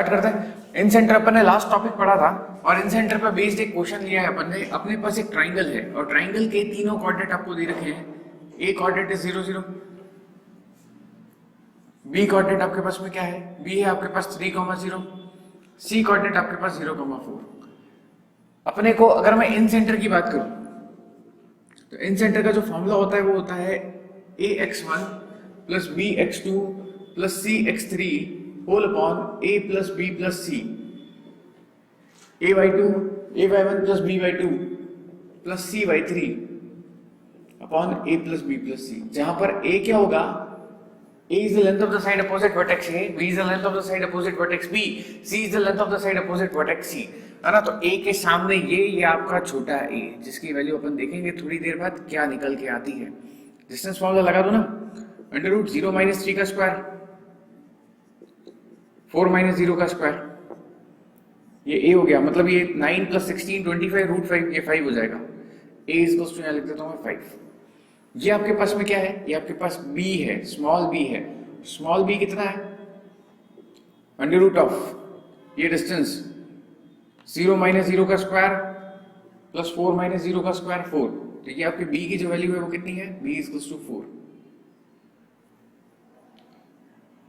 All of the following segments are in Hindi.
स्टार्ट करते हैं। इन सेंटर अपन ने लास्ट टॉपिक पढ़ा था और इन सेंटर पर बेस्ड एक क्वेश्चन लिया है अपन ने। अपने पास एक ट्राइंगल है और ट्राइंगल के तीनों कोऑर्डिनेट आपको दे रखे हैं। ए कोऑर्डिनेट है 0 0, बी कोऑर्डिनेट आपके पास में क्या है, बी है आपके पास 3,0, सी कोऑर्डिनेट आपके पास 0,4। अपने को अगर मैं इन सेंटर की बात करूं तो इन सेंटर का जो फॉर्मूला होता है वो होता है ax1 plus bx2 plus cx3 whole upon a plus b plus c, ay1 plus by2 plus cy3 upon a plus b plus c, जहां पर a क्या होगा, a is the length of the side opposite vertex A, b is the length of the side opposite vertex B, c is the length of the side opposite vertex C, है ना। तो a के सामने ये आपका छोटा a, जिसकी वैल्यू अपन देखेंगे थोड़ी देर बाद क्या निकल के आती है। डिस्टेंस फॉर्मूला लगा दो ना, अंडर रूट 0 माइनस 3 का स्क्वायर 4 माइनस 0 का स्क्वायर, ये a हो गया, मतलब ये 9 प्लस 16 25 रूट 5, ये 5 हो जाएगा। a इज इक्वल्स टू यहाँ लिख देता हूँ मैं 5। ये आपके पास में क्या है, ये आपके पास b है, स्मॉल b है। स्मॉल b कितना है, अंडर रूट ऑफ ये डिस्टेंस 0 माइनस 0 का स्क्वायर प्लस 4 माइनस 0 का स्क्वायर 4। तो ये आपके b की जो वैल्यू है वो कितनी है, b is equals to 4।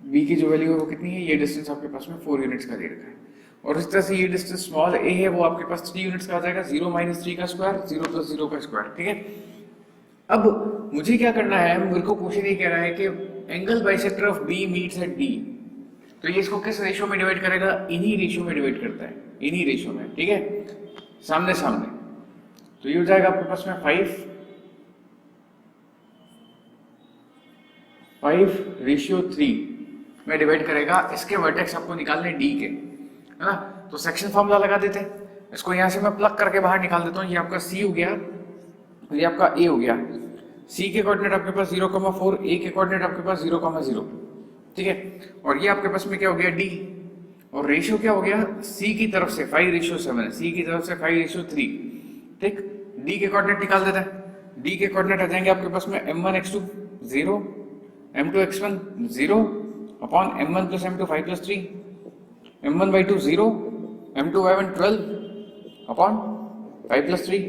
b की जो वैल्यू है वो कितनी है, ये डिस्टेंस आपके पास में 4 यूनिट्स का दे रखा है। और इस तरह से ये डिस्टेंस स्मॉल a है वो आपके पास 3 यूनिट्स का आ जाएगा, 0 माइनस 3 का स्क्वायर 0 प्लस 0 का स्क्वायर, ठीक है। अब मुझे क्या करना है, मेरे को क्वेश्चन ये कह रहा है कि angle bisector of B meets at D, तो ये इसको किस रेशियो में डिवाइड करेगा, इन्हीं रेशियो में डिवाइड करता है, इन्हीं रेशियो में, ठीक है, सामने सामने। तो ये हो जाएगा आपके पास में 5:3 में डिवाइड करेगा। इसके वर्टेक्स आपको निकालने डी के, है ना। तो सेक्शन फॉर्मूला लगा देते हैं, इसको यहां से मैं प्लग करके बाहर निकाल देता हूँ। ये आपका सी हो गया, ये आपका a हो गया। c के कोऑर्डिनेट आपके पास 0,4, a के कोऑर्डिनेट आपके पास 0,0, ठीक है। और ये आपके पास में क्या हो गया, d, और रेशियो क्या हो गया, c की तरफ से 5:7 है, c की तरफ से 5:3, ठीक। d के कोऑर्डिनेट निकाल देते हैं। d के कोऑर्डिनेट आ जाएंगे आपके पास में m1x2 0, m2x1 0 upon m1 plus m2 5 plus 3, m1/2 0, m2y1 12 upon 5 plus 3।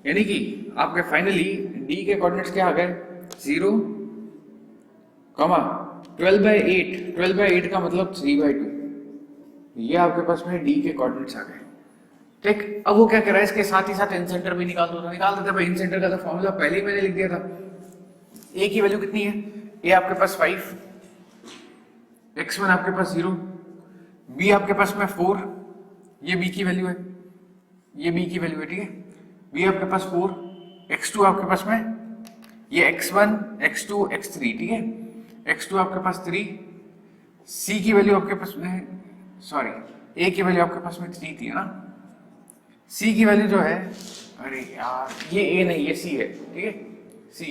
यानी कि आपके फाइनली d के कोऑर्डिनेट्स क्या आ गए, 0, 12/8, 12/8 का मतलब 3/2, ये आपके पास में d के कोऑर्डिनेट्स आ गए, ठीक। अब वो क्या कर रहा है, इसके साथ ही साथ इन सेंटर भी निकाल दो, तो निकाल देते भाई। इन सेंटर का तो फॉर्मूला पहले ही मैंने लिख दिया था। a की वैल्यू कितनी है, a आपके पास 5, x1 आपके पास 0, b आपके पास में 4, ये b की वैल्यू है, ये b की वैल्यू है, ठीक है। b आपके पास 4, x2 आपके पास में ये x1 x2 x3, ठीक है। x2 आपके पास 3, c की वैल्यू आपके पास में, सॉरी a की वैल्यू आपके पास में 3 थी, है ना। c की वैल्यू जो है, अरे यार ये a नहीं, ये c है, ठीक है। c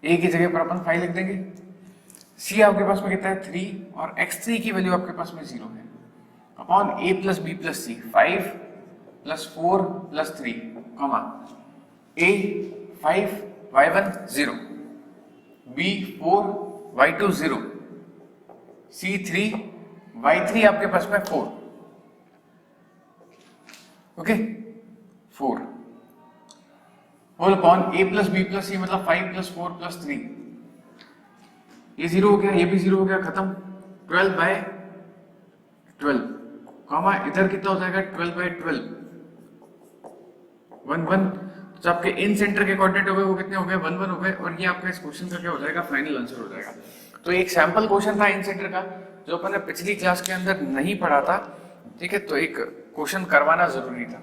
a की जगह पर अपन 5 लिख देंगे। c आपके पास में कितना है, 3, और x3 की वैल्यू आपके पास में 0 है upon a plus b plus c, 5 plus 4 plus 3, comma a 5 y1 0, b 4 y2 0, c 3 y3 आपके पास में 4, okay 4 whole upon a plus b plus c, मतलब 5 प्लस 4 प्लस 3, ये 0 हो गया, ये भी 0 हो गया, खत्म। 12/12, कॉमा इधर कितना हो जाएगा, 12/12, 1 1। तो आपके इन सेंटर के कोऑर्डिनेट हो गए वो कितने हो गए, 1 1 हो गए। और ये आपका इस क्वेश्चन का क्या हो जाएगा, फाइनल आंसर हो जाएगा। तो एक सैंपल क्वेश्चन था इन सेंटर का जो अपन ने पिछली क्लास के अंदर नहीं पढ़ा था, ठीक है। तो एक क्वेश्चन करवाना जरूरी था,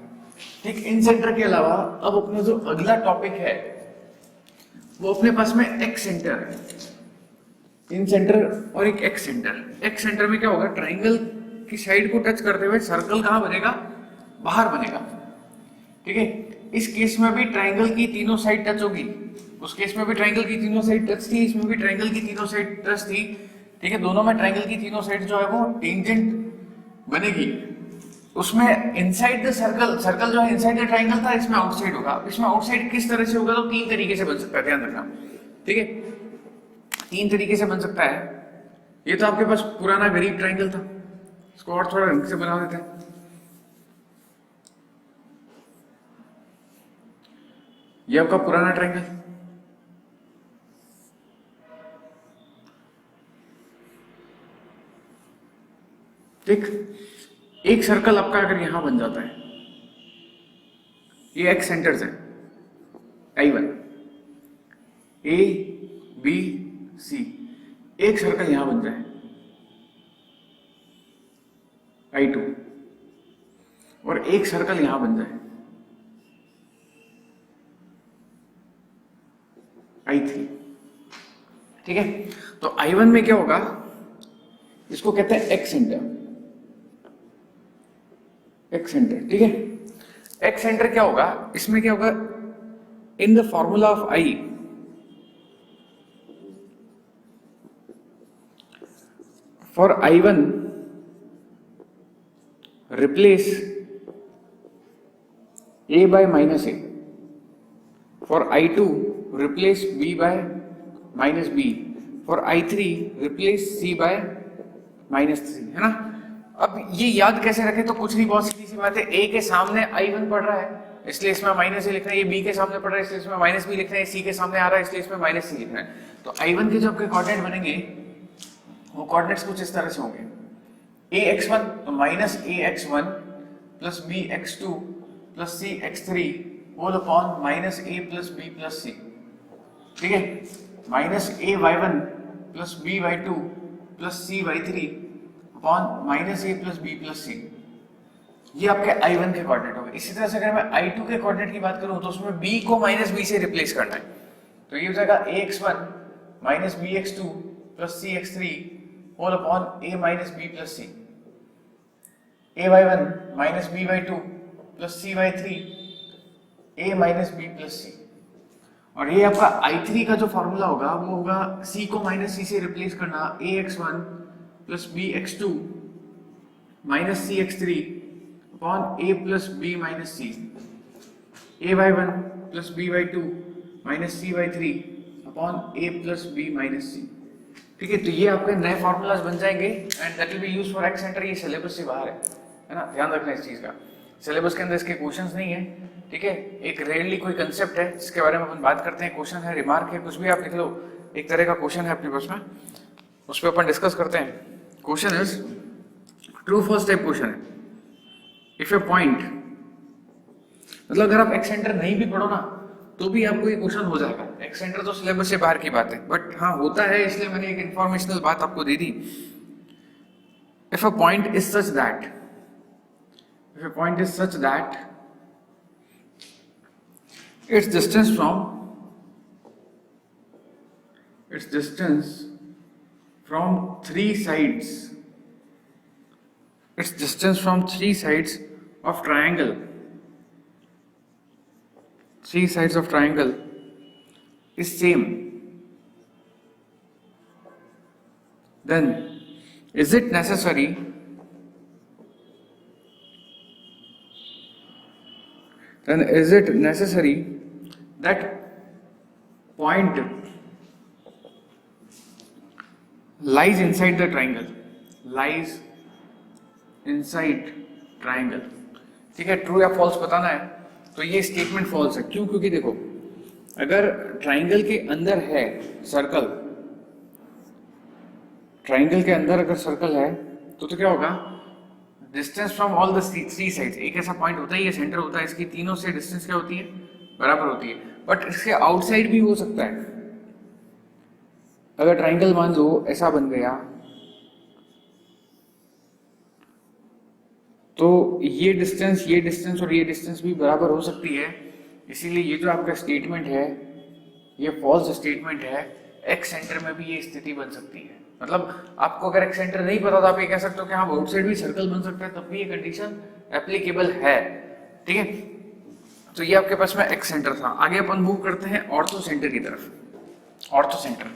ठीक। इन सेंटर के अलावा अब अपना जो अगला टॉपिक है वो अपने पास में एक्स सेंटर है, इन सेंटर और एक एक्स सेंटर। एक्स सेंटर में क्या होगा, ट्राइंगल की साइड को टच करते हुए सर्कल कहां बनेगा, बाहर बनेगा, ठीक है। इस केस में भी ट्राइंगल की तीनों साइड टच होगी, उस केस में भी ट्राइंगल की तीनों साइड टच थी, इसमें भी ट्राइंगल की तीनों साइड टच थी, ठीक है। दोनों में ट्राइंगल की तीनों साइड जो है वो टेंजेंट बनेगी। उसमें इनसाइड द सर्कल, सर्कल जो है इनसाइड द ट्राइंगल था, इसमें आउटसाइड होगा। इसमें आउटसाइड किस तरह से होगा, तो 3 तरीके से बन सकता है, ध्यान रखना, ठीक है। 3 तरीके से बन सकता है। ये तो आपके पास पुराना गरीब ट्राइंगल था, इसको और थोड़ा ढंग से बना देते हैं। ये आपका पुराना ट्राइंगल, ठीक। एक सर्कल आपका अगर यहां बन जाता है, ये एक्स सेंटर्स है I1 A B C, एक सर्कल यहां बन जाए I2 और एक सर्कल यहां बन जाए I3, ठीक है। तो I1 में क्या होगा, इसको कहते हैं एक्स सेंटर, एक्स सेंटर, ठीक है। एक्स सेंटर क्या होगा, इसमें क्या होगा, in the formula of I for I1 replace A by minus A, for I2 replace B by minus B, for I3 replace C by minus 3, है ना। अब ये याद कैसे रखें, तो कुछ नहीं, बहुत सीधी सी बात है। A के सामने I1 पढ़ रहा है इसलिए इसमें माइनस ए लिखना है, ये B के सामने पढ़ रहा है इसलिए इसमें माइनस बी लिखना है, C के सामने आ रहा है इसलिए इसमें माइनस सी लिखना है। तो I1 के जो आपके कोऑर्डिनेट बनेंगे वो कोऑर्डिनेट्स कुछ इस तरह से होंगे, ax1 तो minus ax1 plus bx2 plus cx3 whole upon minus a plus b plus c, ठीक है। Minus ay1 plus by2 plus cy3 upon minus a plus b plus c, ये आपके I1 के कोऑर्डिनेट हो गए। इसी तरह से अगर मैं I2 के कोऑर्डिनेट की बात करूं तो उसमें b को माइनस b से रिप्लेस करना है, तो ये हो जाएगा ax1 minus bx2 plus cx3 whole upon a minus b plus c, ay1 minus by2 plus cy3 a minus b plus c। और ये आपका I3 का जो फॉर्मूला होगा वो होगा c को माइनस c से रिप्लेस करना, ax1 plus bx2 minus cx3 upon a plus b minus c, ay1 plus by2 minus cy3 upon a plus b minus c, ठीक है। तो ये आपके नए फॉर्मूलाज बन जाएंगे and that will be used for x centre. ये सिलेबस से बाहर है ना, ध्यान रखना इस चीज का, सिलेबस के अंदर इसके क्वेश्चंस नहीं है, ठीक है। एक रेयरली कोई कंसेप्ट है जिसके बारे में अपन बात करते हैं, क्वेश्चन है, रिमार्क है, कुछ भी आप लिख लो, एक तरह का क्वेश्चन है अपने पास में, उस पर अपन डिस्कस करते हैं। Question is true false type question है। इफ ए पॉइंट, मतलब अगर आप एक्स सेंटर नहीं भी पढ़ो ना तो भी आपको ये क्वेश्चन हो जाएगा। एक्स सेंटर तो सिलेबस से बाहर की बात है, बट हाँ होता है, इसलिए मैंने एक इंफॉर्मेशनल बात आपको दे दी। If a point is such that, if a point is such that its distance from three sides, its distance from three sides of triangle, three sides of triangle is same, then is it necessary that point lies inside the triangle, lies inside triangle, ठीक है। ट्रू या फॉल्स बताना है, तो ये स्टेटमेंट फॉल्स है। क्यों? क्योंकि देखो अगर ट्राइंगल के अंदर है सर्कल, ट्राइंगल के अंदर अगर सर्कल है तो क्या होगा, distance from all the three sides, एक ऐसा पॉइंट होता है, ये सेंटर होता है, इसकी तीनों से डिस्टेंस क्या होती है, बराबर होती है। बट इसके आउटसाइड भी हो सकता है, अगर ट्राइंगल मान लो ऐसा बन गया तो ये डिस्टेंस और ये डिस्टेंस भी बराबर हो सकती है। इसीलिए ये जो आपका स्टेटमेंट है ये फॉल्स स्टेटमेंट है। एक्स सेंटर में भी ये स्थिति बन सकती है, मतलब आपको अगर एक्स सेंटर नहीं पता तो आप ये कह सकते हो कि हाँ आउटसाइड भी सर्कल बन सकता है, तब भी ये कंडीशन एप्लीकेबल है, ठीक है। तो ये आपके पास में एक्स सेंटर था। आगे अपन मूव करते हैं ऑर्थो सेंटर की तरफ। ऑर्थो सेंटर,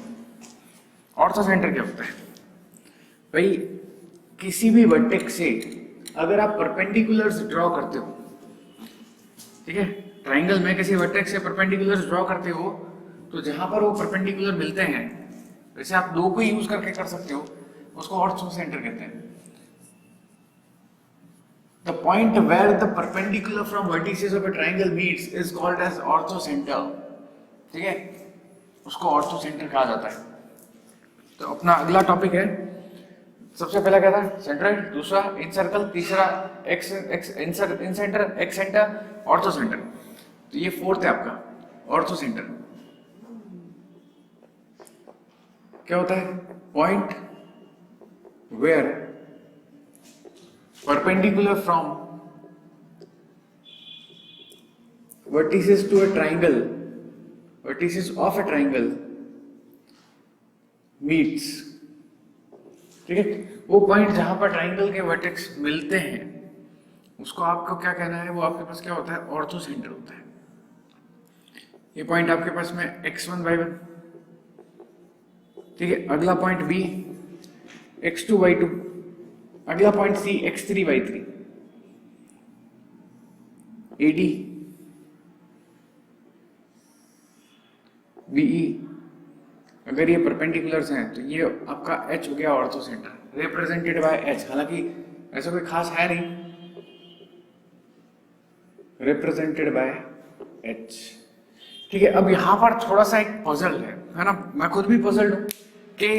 ऑर्थो सेंटर क्या होता है भाई, किसी भी वर्टेक्स से अगर आप परपेंडिकुलर्स ड्रॉ करते हो, ठीक है, ट्राइंगल में किसी वर्टेक्स से परपेंडिकुलर्स ड्रॉ करते हो तो जहां पर वो परपेंडिकुलर मिलते हैं, वैसे आप दो को यूज करके कर सकते हो, उसको ऑर्थो सेंटर कहते हैं। The point where the perpendicular from vertices of a triangle meets is called as orthocenter। ठीक है, उसको ऑर्थोसेंटर कहा जाता है। तो अपना अगला टॉपिक है, सबसे पहला क्या था, सेंट्रोइड, दूसरा इंसर्कल, तीसरा ex incentre, ex centre, orthocentre. तो ये फोर्थ है आपका ऑर्थोसेंटर। क्या होता है, point where perpendicular from vertices to a triangle, vertices of a triangle meets। ठीक है, वो पॉइंट जहां पर ट्राइंगल के वर्टेक्स मिलते हैं उसको आपको क्या कहना है, वो आपके पास क्या होता है, ऑर्थोसेंटर होता है। ये पॉइंट आपके पास में x1 y1, ठीक है। अगला पॉइंट B x2 y2, अगला point C x3 y3, AD BE। अगर ये परपेंडिकुलर्स हैं तो ये आपका H हो गया ऑर्थोसेंटर, रिप्रेजेंटेड बाय H। हालांकि ऐसा कोई खास है नहीं, रिप्रेजेंटेड बाय H। ठीक है, अब यहां पर थोड़ा सा एक पजल है ना, मैं खुद भी पजल्ड हूं कि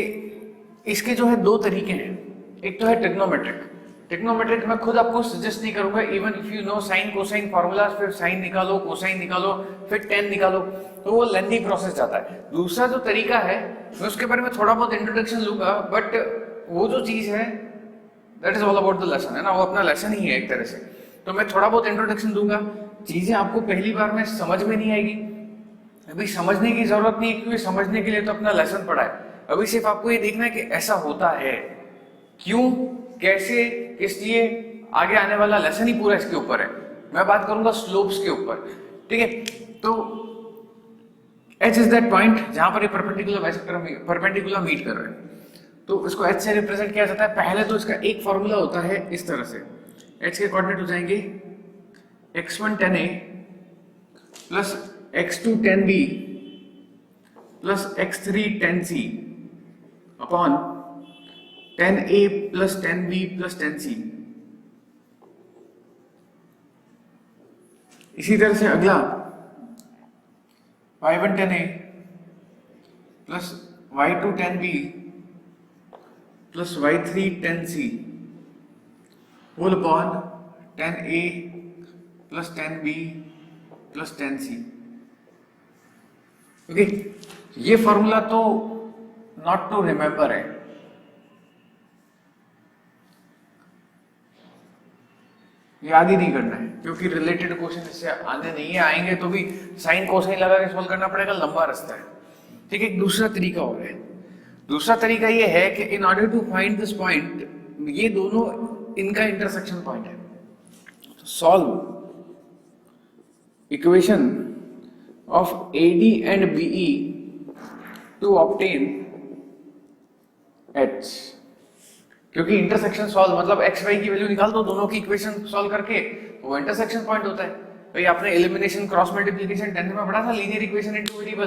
इसके जो है दो तरीके हैं। एक तो है ट्रिग्नोमेट्रिक। ट्रिग्नोमेट्रिक मैं खुद आपको सजेस्ट नहीं करूंगा, even if you know sine cosine formulas, फिर साइन निकालो, कोसाइन निकालो, फिर टेन निकालो, तो वो लेंथी प्रोसेस जाता है। दूसरा जो तरीका है मैं उसके बारे में थोड़ा बहुत इंट्रोडक्शन लूंगा, बट वो जो चीज है that is all about the lesson, है ना, वो अपना लेसन ही है एक तरह से। तो मैं थोड़ा बहुत इंट्रोडक्शन दूंगा, चीजें आपको पहली बार में समझ में नहीं आएगी, अभी समझने की जरूरत नहीं है, क्योंकि समझने के लिए तो अपना लेसन पढ़ा है। अभी सिर्फ आपको ये देखना है कि ऐसा होता है, क्यों, कैसे, किस लिए, आगे आने वाला लेसन ही पूरा इसके ऊपर है। मैं बात करूंगा स्लोप्स के ऊपर, ठीक है। तो H इज दैट पॉइंट जहां पर ये परपेंडिकुलर मीट कर रहे हैं। तो इसको H से रिप्रेजेंट किया जाता है। पहले तो इसका एक फॉर्मूला होता है इस तरह से, H के कोऑर्डिनेट हो जाएंगे x1 10a plus x2 10b plus x3 10c upon 10a plus 10b plus 10c। इसी तरह से अगला y1 10a plus y2 10b plus y3 10c whole upon 10a plus 10b plus 10c। Okay, ये फॉर्मूला तो नॉट टू रिमेंबर है, याद ही नहीं करना है, क्योंकि रिलेटेड क्वेश्चन इससे आने नहीं है, आएंगे तो भी साइन कोसाइन लगा के सॉल्व करना पड़ेगा, लंबा रास्ता है। ठीक है, एक दूसरा तरीका और है। दूसरा तरीका ये है कि in order to find this point, ये दोनों इनका इंटरसेक्शन पॉइंट है, solve equation of AD and BE to obtain H। क्योंकि इंटरसेक्शन सॉल्व मतलब x y की वैल्यू निकाल दो, दोनों की इक्वेशन सॉल्व करके, वो इंटरसेक्शन पॉइंट होता है। भाई आपने एलिमिनेशन क्रॉस मल्टीप्लिकेशन 10th में पढ़ा था, लीनियर इक्वेशन इनटू वेरिएबल,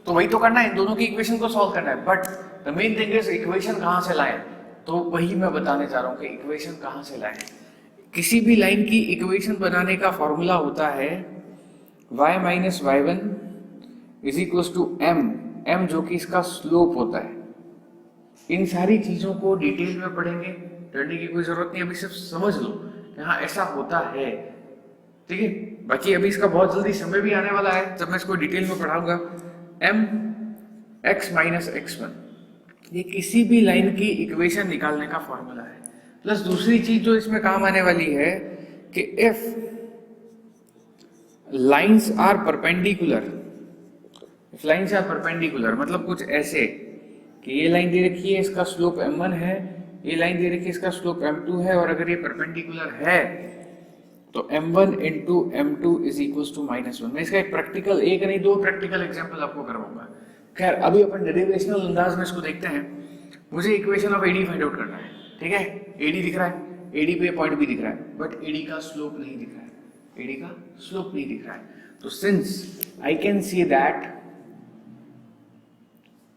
तो वही तो करना है, इन दोनों की इक्वेशन को सॉल्व करना है। But the main thing is equation कहां से लाएं, तो वही मैं बताने जा रहा हूं कि इक्वेशन कहां से लाएं। किसी भी लाइन की इक्वेशन बनाने का फॉर्मूला होता है y minus y1 is equal to m जो कि इसका स्लोप होता है। इन सारी चीजों को डिटेल में पढ़ेंगे, पढ़ने की कोई जरूरत नहीं, अभी सिर्फ समझ लो कि हाँ ऐसा होता है, ठीक है। बाकी अभी इसका बहुत जल्दी समय भी आने वाला है जब मैं इसको डिटेल में पढ़ाऊंगा। m x माइनस x1 ये किसी भी लाइन की इक्वेशन निकालने का फॉर्मूला है। प्लस दूसरी चीज जो इसमें काम आने वाली है कि if lines are perpendicular, if lines are perpendicular मतलब कुछ ऐसे कि ये लाइन दे रखी है, इसका स्लोप m1 है, ये लाइन दे रखी है, इसका स्लोप m2 है, और अगर ये परपेंडिकुलर है तो m1 into m2 is equal to -1। मैं इसका एक प्रैक्टिकल, एक नहीं दो प्रैक्टिकल एग्जांपल आपको करवाऊंगा। खैर अभी अपन डेरिवेशनल अंदाज में इसको देखते हैं। मुझे equation of AD find out करना है, ठीक है। AD दिख रहा है, AD पे पॉइंट भी दिख रहा है, बट AD का स्लोप नहीं दिख रहा है, AD का स्लोप नहीं दिख रहा है। तो since I can see that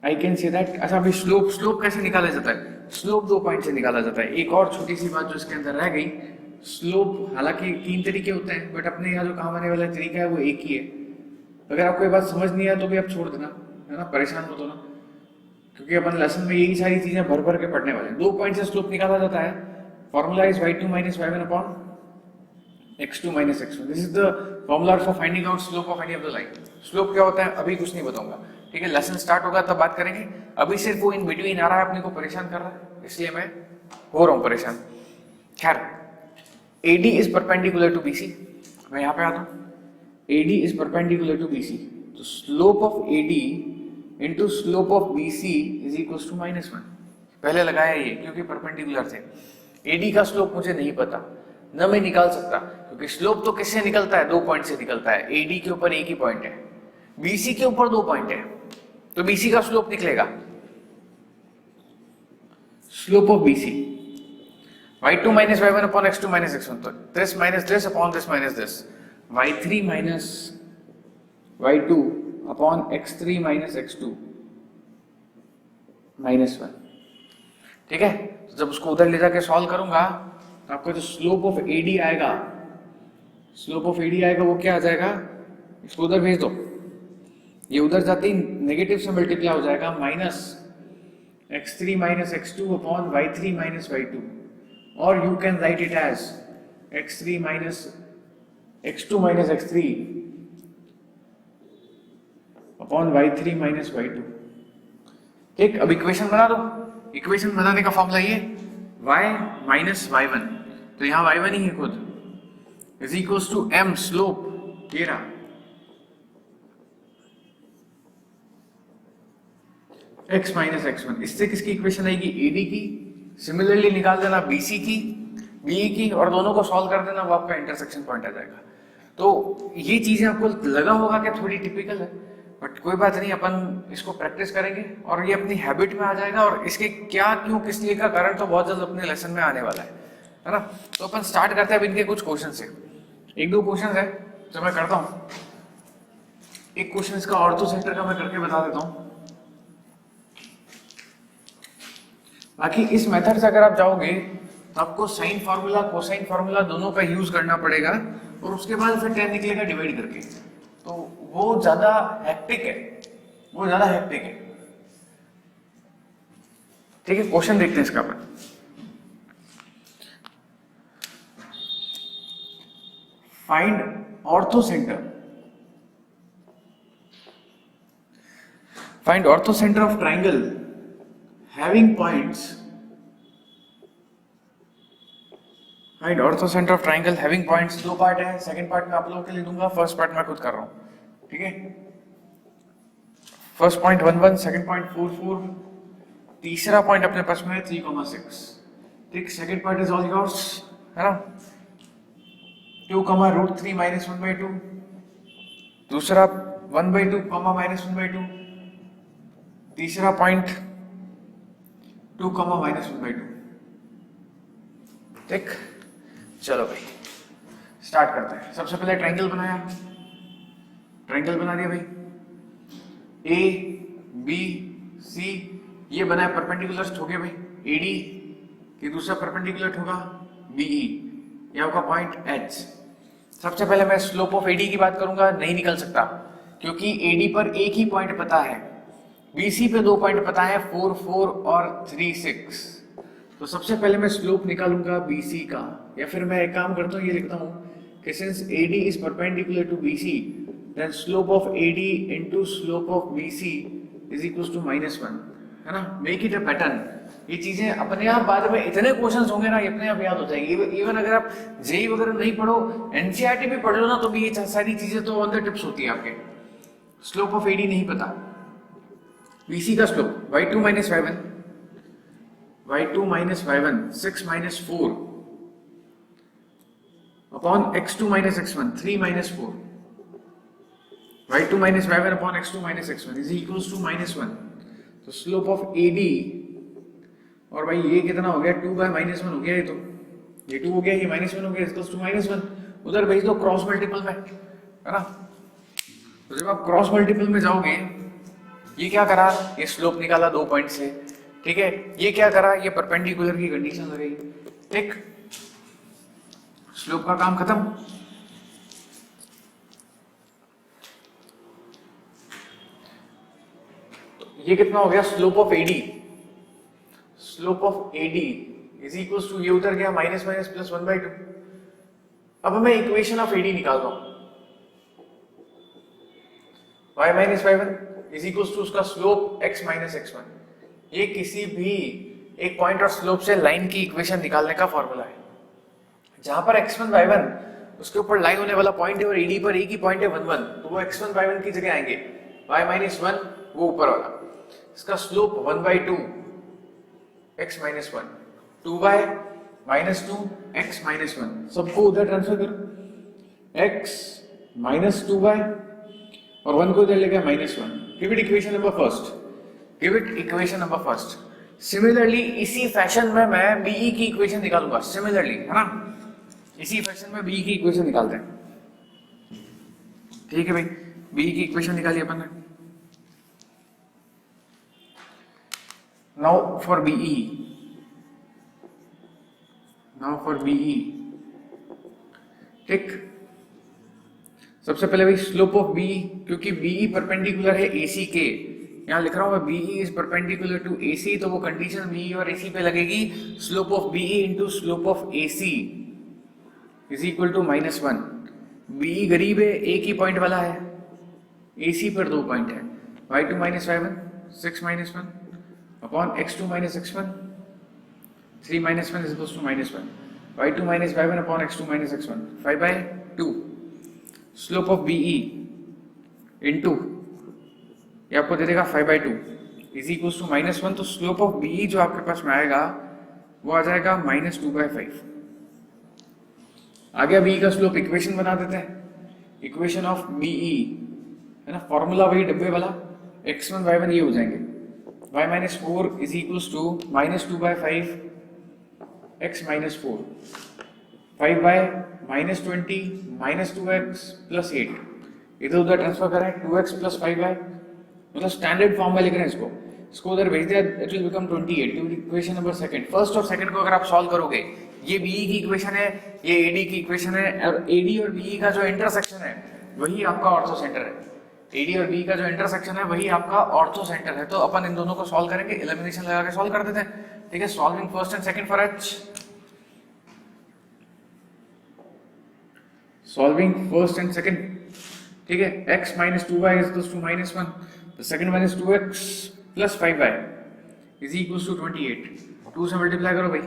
अच्छा अभी स्लोप कैसे निकाला जाता है, स्लोप 2 पॉइंट से निकाला जाता है। एक और छोटी सी बात जो इसके अंदर रह गई, स्लोप हालांकि 3 तरीके होते हैं बट अपने यहाँ जो काम आने वाला तरीका है वो एक ही है। अगर आपको ये बात समझ नहीं आया तो भी आप छोड़ देना, है ना, परेशान मत होना, क्योंकि अपन लेसन में यही सारी चीजें भर भर के पढ़ने वाले हैं। 2 पॉइंट से स्लोप निकाला जाता है। Formula is y2 minus y1 upon x2 minus x1। This is the formula for finding out slope of any of the line. Slope क्या होता है अभी कुछ नहीं बताऊंगा, ठीक है, लेसन स्टार्ट होगा तब बात करेंगे। अभी सिर्फ वो इन बिटवीन आ रहा है, अपने को परेशान कर रहा है, इसलिए मैं हो रहा हूं परेशान। खैर, AD is perpendicular to BC। मैं यहाँ पे आता हूँ, AD is perpendicular to BC, तो slope of AD into slope of BC is equal to -1। पहले लगाया ये क्योंकि परपेंडिकुलर थे। AD का स्लोप मुझे नहीं पता, न मैं निकाल सकता, क्योंकि स्लोप तो किससे निकलता है, 2 पॉइंट से निकलता है। AD के ऊपर एक ही पॉइंट है, BC के ऊपर 2 पॉइंट है, तो BC का स्लोप निकलेगा slope of BC y2 minus y1 upon x2 minus x1, तो this minus this upon this minus this, y3 minus y2 upon x3 minus x2 minus 1। ठीक है, तो जब उसको उधर ले जाके सॉल्व करूंगा तो आपको जो स्लोप ऑफ AD आएगा, स्लोप ऑफ AD आएगा वो क्या आ जाएगा, इसको उधर भेज दो, ये उधर जाते ही नेगेटिव से मल्टीप्लाई हो जाएगा, minus x3 minus x2 upon y3 minus y2, और you can write it as x3 minus x2 minus x3 upon y3 minus y2। ठीक, अब इक्वेशन बना दो। इक्वेशन बनाने का फॉर्मूला ये y माइनस y1, तो यहां y1 ही है खुद, is equals to m slope, ये रहा x माइनस x1। इससे किसकी इक्वेशन आएगी, AD की। सिमिलरली निकाल देना BC की, BE की, और दोनों को सॉल्व कर देना, वो आपका इंटरसेक्शन पॉइंट आ जाएगा। तो ये चीजें आपको लगा होगा कि थोड़ी टिपिकल है, बट कोई बात नहीं, अपन इसको प्रैक्टिस करेंगे और ये अपनी हैबिट में आ जाएगा। और इसके क्या क्यों किस लिए का कारण तो बहुत जल्द अपने लेसन में आने वाला है ना। तो अपन स्टार्ट करते हैं अब इनके कुछ क्वेश्चन से। 1-2 क्वेश्चन है जो मैं करता हूँ। एक क्वेश्चन इसका ऑर्थो सेंटर का मैं करके बता देता हूँ। बाकी इस मेथड से अगर आप जाओगे तो आपको साइन फार्मूला कोसाइन फार्मूला दोनों का यूज करना पड़ेगा, और उसके बाद फिर tan निकलेगा डिवाइड करके, तो वो ज्यादा हेक्टिक है, वो ज्यादा हेक्टिक है। ठीक है, क्वेश्चन देखते हैं इसका अपन। Find orthocentre, find orthocentre of triangle having points, find ortho center of triangle having points। 2 part है, सेकंड पार्ट में आप लोगों के लिए दूंगा, फर्स्ट पार्ट मैं खुद कर रहा हूं। ठीक है, फर्स्ट पॉइंट 1 1, सेकंड पॉइंट 4 4, तीसरा पॉइंट अपने पास में है 3,6। ठीक, second part is all yours, है ना। 2, √3 माइनस 1/2, दूसरा 1/2, माइनस 1/2, तीसरा पॉइंट 2, माइनस 1/2। ठीक, चलो भाई स्टार्ट करते हैं। सबसे पहले ट्रायंगल बनाया, ट्रायंगल बना दिया भाई, ABC ये बना है, परपेंडिकुलर ठोके भाई। AD ये दूसरा परपेंडिकुलर ठोका, BE ये आपका पॉइंट H। सबसे पहले मैं स्लोप ऑफ AD की बात करूंगा, नहीं निकल सकता क्योंकि AD पर एक ही पॉइंट पता है, BC पे 2 पॉइंट पता है, 4 4 और 3 6। तो सबसे पहले मैं स्लोप निकालूंगा BC का, या फिर मैं एक काम करता हूँ, ये लिखता हूँ कि since AD is perpendicular to BC then slope of AD into slope of BC is equals to -1, है ना। Make it a pattern. ये चीजें अपने आप बाद में इतने क्वेश्चंस होंगे ना, ये अपने आप याद हो जाएंगे। इवन अगर आप जेई वगैरह नहीं पढ़ो, NCERT भी पढ़ लो ना, तो भी ये सारी चीजें तो ऑन द टिप्स होती है आपके। स्लोप ऑफ AD नहीं पता, BC का slope y2 minus y1, y2 minus y1 6 minus 4 upon x2 minus x1 3 minus 4, y2 minus y1 upon x2 minus x1 is equals to -1। तो स्लोप ऑफ AD, और भाई ये कितना हो गया, 2/-1 हो गया, ये तो ये 2 हो गया, ये -1 हो गया, इक्वल्स टू -1। उधर भेज दो क्रॉस मल्टीपल में, है ना। तो जब आप क्रॉस मल्टीपल में जाओगे, ये क्या करा, ये स्लोप निकाला 2 पॉइंट से, ठीक है, ये क्या करा, ये परपेंडिकुलर की कंडीशन लगाई, ठीक, स्लोप का काम खत्म। ये कितना हो गया, slope of AD, slope of AD is equal to, ये उतर गया माइनस माइनस प्लस 1/2। अब मैं इक्वेशन ऑफ एडी निकाल रहा हूं, y minus y1 is equal to उसका स्लोप x माइनस x1। ये किसी भी एक पॉइंट और स्लोप से लाइन की इक्वेशन निकालने का फॉर्मूला है। जहां पर x1 y1 उसके ऊपर लाई होने वाला पॉइंट है और ईडी पर एक ही पॉइंट है 1 1, तो वो x1 y1 की जगह आएंगे y माइनस 1 वो ऊपर वाला, इसका slope 1/2 x minus 1, 2y minus 2 x minus 1, सबको उधर ट्रांसफर करो, x माइनस 2y और 1 को इधर लेके minus 1, give it equation number first, give it equation number first. Similarly इसी फैशन में मैं बीई की इक्वेशन निकालूंगा, सिमिलरली है ना, इसी फैशन में बीई की इक्वेशन निकालते हैं, ठीक है भाई, बीई की इक्वेशन निकाली अपन ने। Now for BE, now for BE, ठीक, सबसे पहले भाई स्लोप ऑफ बीई, क्योंकि बीई परपेंडिकुलर है एसी के, यहां लिख रहा हूं मैं BE is perpendicular to AC, तो वो कंडीशन बीई और एसी पे लगेगी, slope of BE into slope of AC is equal to -1। BE गरीब है, एक ही पॉइंट वाला है, एसी पर 2 पॉइंट है, y2 minus y1 6 minus 1 upon x2 minus x1 3 minus 1 is equal to -1, y2 minus y1 upon x2 minus x1 5/2। Slope of BE into ये आपको दे देगा 5/2 इज इक्वल टू -1, तो स्लोप ऑफ बीई जो आपके पास में आएगा वो आ जाएगा -2/5। आ गया बीई का स्लोप, इक्वेशन बना देते हैं, इक्वेशन ऑफ बीई है ना, फॉर्मूला वही डब्बे वाला, x1 y1 ये हो जाएंगे, y minus 4 is equal to -2/5 x minus 4, 5/-20 -2x plus 8, इधर उधर ट्रांसफर करें 2x प्लस 5y, मतलब स्टैंडर्ड फॉर्म में लिख रहे हैं इसको, इसको उधर भेज दिया, it will become 28। Equation number second, first और सेकंड को अगर आप सॉल्व करोगे, ये बीई की इक्वेशन है, ये एडी की इक्वेशन है, और एडी और बीई का जो इंटरसेक्शन है वही आपका ऑर्थो सेंटर है, एडी और बी का जो इंटरसेक्शन है वही आपका ऑर्थो सेंटर है। तो अपन इन दोनों को सॉल्व करेंगे, एलिमिनेशन लगा के सॉल्व कर देते हैं, ठीक है। Solving first and second for H, solving first and second, ठीक है। x minus 2y is equal to -1, the second one is 2x plus 5y is equals to 28। 2 से मल्टीप्लाई करो भाई,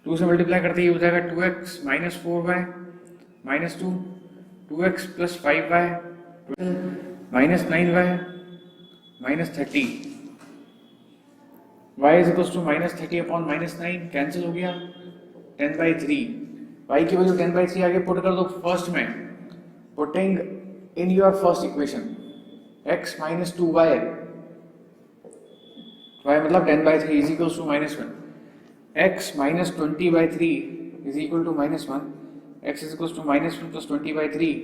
2 से मल्टीप्लाई करते ही हो जाएगा 2x minus 4y minus 2, 2x plus 5y minus 9y minus 30, y is equal to -30 upon -9, cancel हो गया 10/3, y की वैल्यू 10/3 आगे पुट कर दो फर्स्ट में, putting in your first equation x minus 2y, y मतलब 10/3 is equal to -1, x minus 20/3 is equal to -1, x is equal to -1 plus 20/3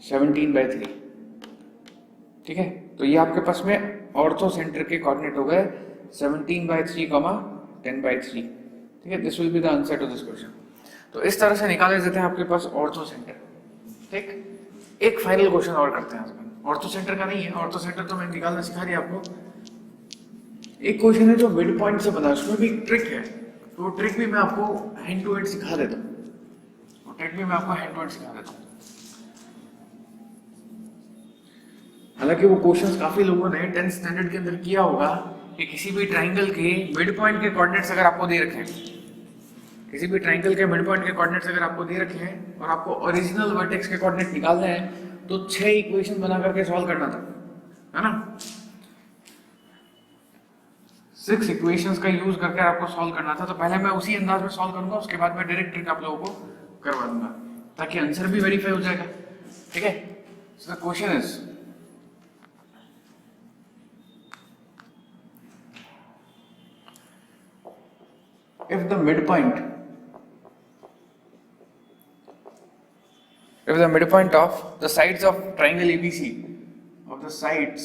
17/3, ठीक है। तो ये आपके पास में ऑर्थो सेंटर के कोऑर्डिनेट हो गए 17/3, 10/3, ठीक है। This will be the answer to this question. तो इस तरह से निकाले जाते हैं आपके पास ऑर्थो सेंटर, ठीक। एक फाइनल क्वेश्चन और करते हैं, ऑर्थो सेंटर का नहीं है, ऑर्थो सेंटर तो मैंने निकालना सिखा दिया आपको। एक क्वेश्चन है जो मिड पॉइंट से बना है, उसमें भी एक ट्रिक है, तो ट्रिक भी मैं आपको हैंड टू हैंड सिखा देता हूँ, हालांकि वो क्वेश्चंस काफी लोगों ने 10th स्टैंडर्ड के अंदर किया होगा कि किसी भी ट्राइंगल के मिड पॉइंट के कोऑर्डिनेट्स अगर आपको दे रखे हैं, किसी भी ट्राइंगल के मिड पॉइंट के कोऑर्डिनेट्स अगर आपको दे रखे हैं और आपको ओरिजिनल वर्टेक्स के कोऑर्डिनेट निकालने हैं, तो 6 इक्वेशन बना करके सॉल्व करना था, है ना। 6 इक्वेशंस का यूज करके आपको सॉल्व करना था। तो पहले मैं उसी अंदाज में सॉल्व करूंगा, उसके बाद मैं डायरेक्ट ट्रिक आप लोगों को करवा दूंगा ताकि आंसर भी वेरीफाई हो जाएगा, ठीक है। So the question is, if the midpoint of the sides of triangle ABC, of the sides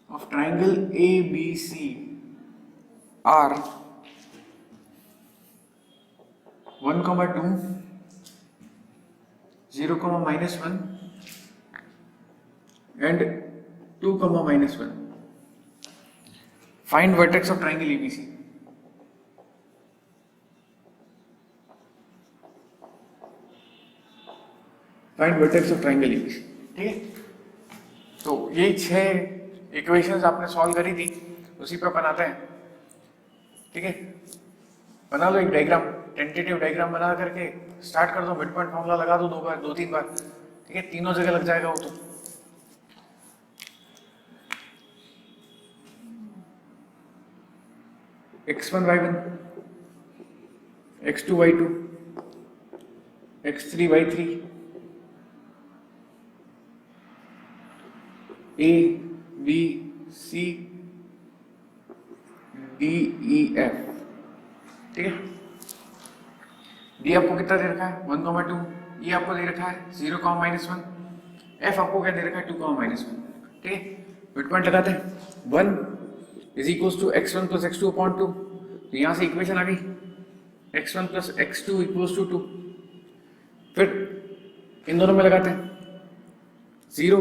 of triangle ABC are 1, 2, 0, -1 and 2, -1. Find vertex of triangle ABC. Find vertex of triangle ABC. ठीक है, तो ये 6 इक्वेशंस आपने सॉल्व करी थी, उसी पे बनाते हैं. ठीक है, बना लो एक डायग्राम, टेंटेटिव डायग्राम बना करके स्टार्ट कर दो, मिड पॉइंट फॉर्मूला लगा दो 2-3 बार. ठीक है, तीनों जगह लग जाएगा वो. तो x1 y1, x2 y2, x3 y3, a b c d e f. ठीक है, डी आपको कितना दे रखा है 1, 2, ई आपको दे रखा है 0, -1, एफ आपको क्या दे रखा है 2, -1. ठीक है, मिड पॉइंट लगाते हैं. 1 is equals to x1 + x2 upon 2. तो यहां से इक्वेशन आ गई x1 + x2 = 2. फिर इन दोनों में लगाते हैं 0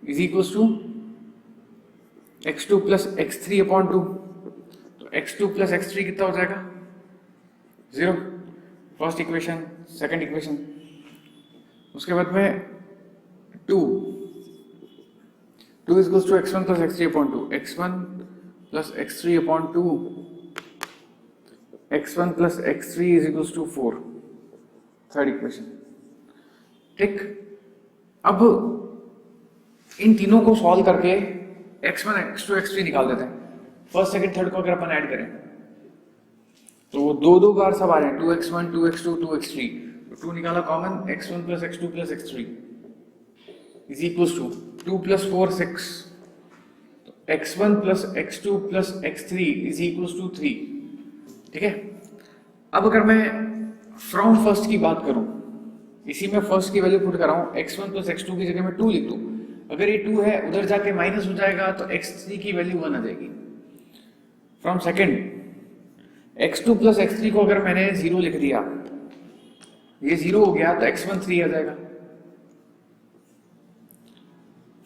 is equals to x2 + x3 upon 2. तो x2 + x3 कितना हो जाएगा 0. First equation, second equation. उसके बाद में 2 is equals to x1 + x3 upon 2. x1 + x3 upon 2, x1 + x3 is equals to 4. Third equation. ठीक, अब इन तीनों को सॉल्व करके x1, x2, x3 निकाल देते हैं. फर्स्ट, सेकंड, थर्ड को अगर अपन ऐड करें तो 2 बार सब आ रहे हैं. 2x1, 2x2, 2x3. तो 2 निकाला common, x1 + x2 + x3 is equals to 2 + 4 6. तो x1 + x2 + x3 is equals to 3. ठीक है, अब अगर मैं फ्रॉम फर्स्ट की बात करूं, इसी में फर्स्ट की वैल्यू पुट कर रहा हूं, x1 + x2 की जगह में 2 लिख दूं. अगर ये 2 है, उधर जाके माइनस हो जाएगा तो x3 की वैल्यू 1 आ जाएगी. फ्रॉम सेकंड, x2 + x3 को अगर मैंने 0 लिख दिया, ये 0 हो गया तो x1 3 आ जाएगा.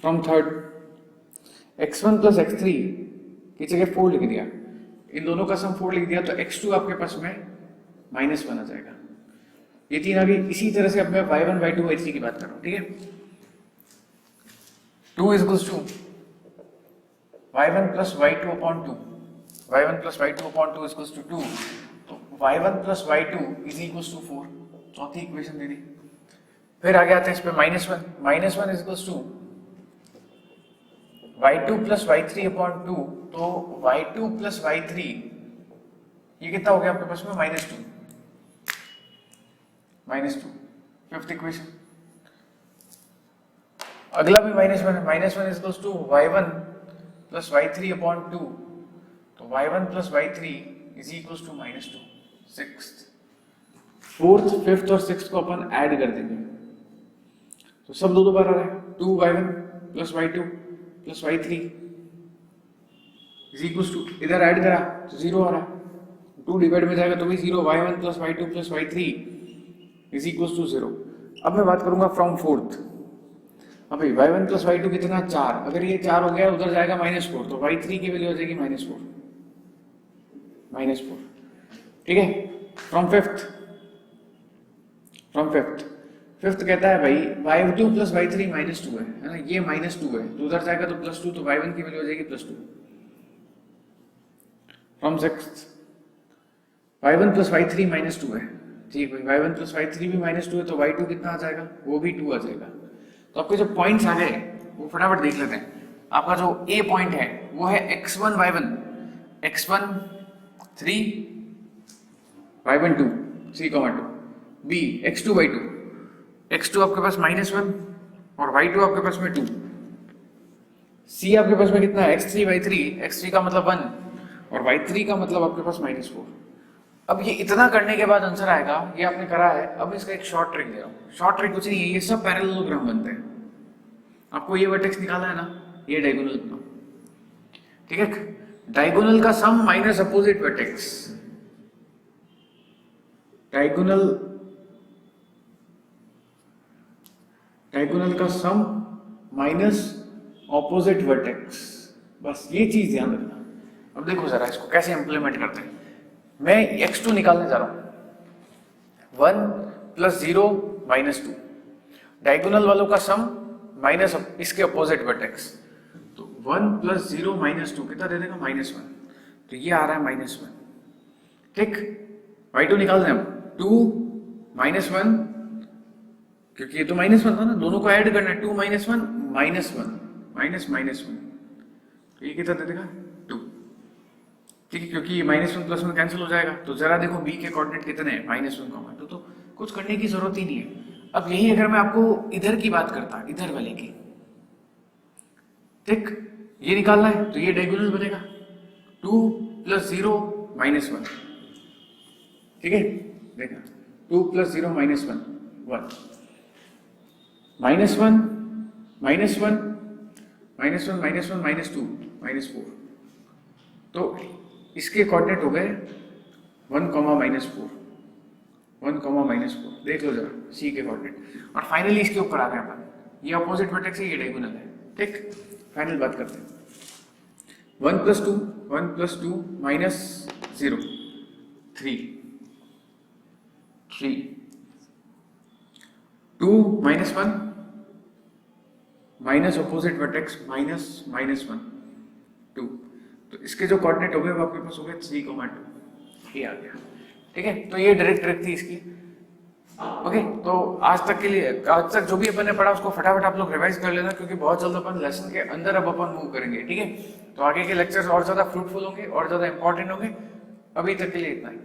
फ्रॉम थर्ड, x1 + x3 की जगह 4 लिख दिया, इन दोनों का सम 4 लिख दिया तो x2 आपके पास में -1 आ जाएगा. ये 3 आ गई. इसी तरह से अब मैं y1, y2, y3 की बात कर रहा हूं. ठीक है, 2 is equals to y1 + y2 upon 2. y1 + y2 upon 2 is equals to 2. तो y1 + y2 is equals to 4. चौथी इक्वेशन दे दी. फिर आगे आते हैं इस पे -1 is equals to y2 + y3 upon 2. तो y2 + y3 ये कितना हो गया आपके पास में -2. Fifth equation. अगला भी -1 है. -1 is equals to y1 + y3 upon 2. तो y1 + y3 is equals to -2. Sixth, fourth, fifth और सिक्स्थ को अपन ऐड कर देंगे तो सब 2 बार आ रहा है. 2y1 + y2 + y3 is equals to, इधर ऐड करा तो 0 आ रहा है. 2 डिवाइड में जाएगा तो भी 0. y1 + y2 + y3 is equals to 0. अब मैं बात करूंगा फ्रॉम फोर्थ. अभी y1 + y2 कितना 4. अगर ये 4 हो गया, उधर जाएगा -4, तो y3 की वैल्यू हो जाएगी -4. ठीक है. फ्रॉम फिफ्थ, फिफ्थ कहता है भाई y2 + y3 -2 है ना, ये -2 है तो उधर जाएगा तो +2, तो y1 की वैल्यू हो जाएगी +2. फ्रॉम सिक्स्थ, y1 + y3 -2 है. ठीक है, y1 + y3 भी -2 है तो y2 कितना आ जाएगा, वो भी 2 आ जाएगा. तो आपके जो पॉइंट्स आ गए वो फटाफट देख लेते हैं. आपका जो ए पॉइंट है वो है x1 y1, x1 3, y1 2, 3, 2. b x2 y2, x2 आपके पास -1 और y2 आपके पास में 2. c आपके पास में कितना है x3 y3, x3 का मतलब 1 और y3 का मतलब आपके पास -4. अब ये इतना करने के बाद आंसर आएगा, ये आपने करा है. अब इसका एक शॉर्ट ट्रिक दे रहा हूँ. शॉर्ट ट्रिक कुछ नहीं है, ये सब पैरेललोग्राम बनते हैं. आपको ये वर्टेक्स निकाला है ना, ये डायगोनल बनाओ. ठीक है, डायगोनल का सम माइनस अपोजिट वर्टेक्स, डायगोनल का सम माइनस ऑपोजिट वर्टेक्स, बस ये चीज ध्यान रखना। अब देखो जरा इसको कैसे इंप्लीमेंट करते हैं। मैं x2 निकालने जा रहा हूं, 1 + 0 - 2, डायगोनल वालों का सम माइनस इसके अपोजिट वर्टेक्स, तो 1 + 0 - 2 कितना दे देगा -1, तो ये आ रहा है -1, ठीक। y2 निकाल दें हम, 2 - 1, क्योंकि ये तो -1 था ना, दोनों को ऐड करना है, 2 - 1 -1 तो ये कितना दे देगा 2, ठीक है, क्योंकि -1 + 1 कैंसिल हो जाएगा। तो जरा देखो b के कोऑर्डिनेट कितने हैं, -1, 2, तो कुछ करने की जरूरत ही नहीं है। अब यही अगर मैं आपको इधर की बात करता, इधर वाले की, ठीक, ये निकालना है तो ये डायगोनल बनेगा 2 + 0 - 1, ठीक है, देखना 2 + 0 - 1, 1 -1 -1 -1 -2 -4, तो इसके कोऑर्डिनेट हो गए 1, -4, 1, -4, देख लो जरा सी के कोऑर्डिनेट। और फाइनली इसके ऊपर आ गए अपन, ये अपोजिट वर्टेक्स है, ये डायगोनल है, ठीक। फाइनल बात करते हैं, 1 + 2 - 0, 3 2 - 1 माइनस अपोजिट वर्टेक्स -1, 2, तो इसके जो कोऑर्डिनेट हो गए वो आपके पास हो गए 3, 2, ये आ गया, ठीक है। तो ये डायरेक्ट ट्रिक थी इसकी, ओके। तो आज तक जो भी अपन ने पढ़ा उसको फटाफट आप लोग रिवाइज कर लेना, क्योंकि बहुत जल्द अपन लेसन के अंदर अब अपन मूव करेंगे, ठीक है। तो आगे के लेक्चर्स और ज्यादा फ्रूटफुल होंगे और ज्यादा इंपॉर्टेंट होंगे। अभी तक के लिए इतना ही।